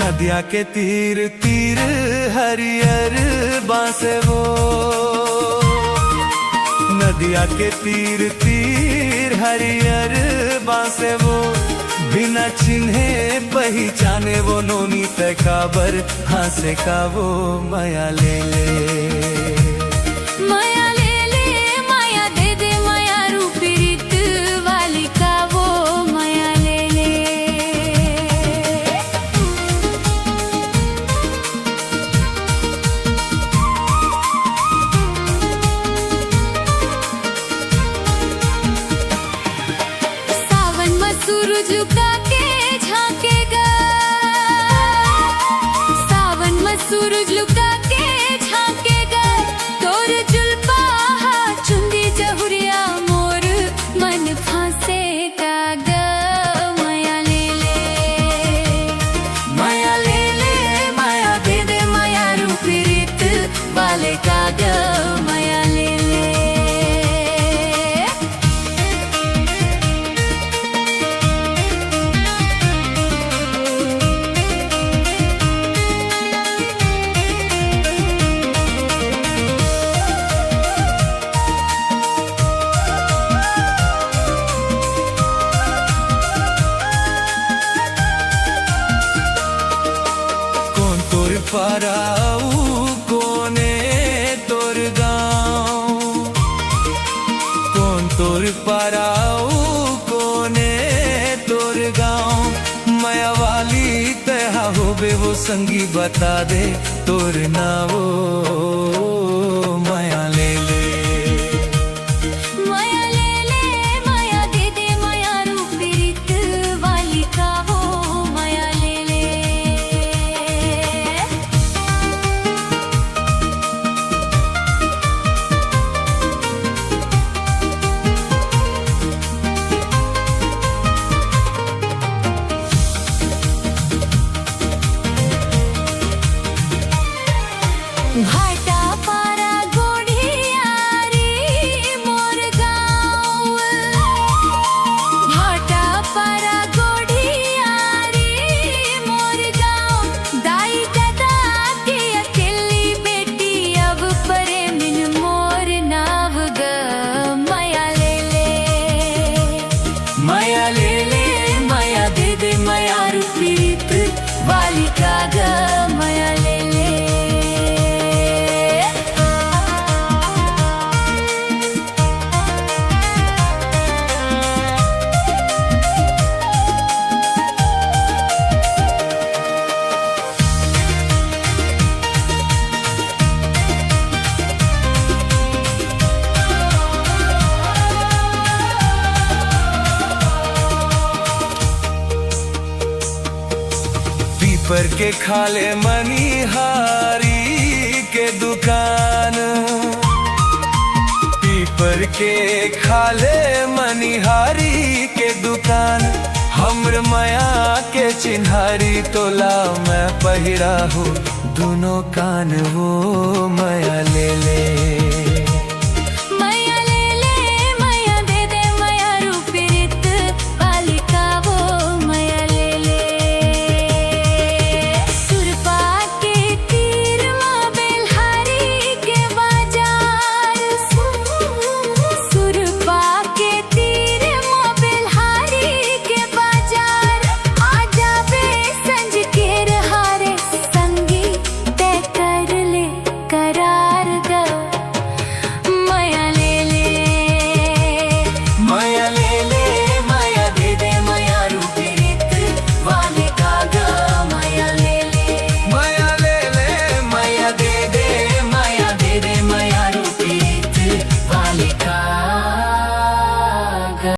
नदिया के तीर तीर हरियर बांसे वो, नदिया के तीर तीर हरियर बांसे वो, बिना चिन्हे पहचाने वो नोनी तकाबर हंसे का वो माया ले ले। माया ले ले माया दे दे माया रूपी रीत वाली का वो माया ले ले। सावन में सूरज झुका के झांकेगा, सावन में सूरज लुका के झांकेगा, तोर जुल्फा चुंदी जहुरिया मोर मन फांसेगा ग। माया ले ले माया ले ले माया दे दे माया रूपी रीत वाले का ग। माया ले ले पराऊ कोने तोर गाँव, कौन तोर पराऊ कोने तोर गाँव, माया वाली तहा होबे वो संगी बता दे तोर नावो माया ले ले। माया ले ले माया दे दे माया रूपी रीत वाली का वो माया ले ले। भाटा पारा गोढ़ियारी मोर गाँव, भाटा पारा गोढ़ियारी मोर गाँव, दाई दादा के अकेली बेटी अब परे मिन मोर नाव ग। माया ले ले माया ले ले माया दे दे माया रूपी रीत वाली का ग। माया ले ले पीपर के खाले मनिहारी के दुकान, पीपर के खाले मनिहारी के दुकान, हमर माया के चिन्हारी तोला मैं पहिरा हूँ दोनों कान वो माया ले ले।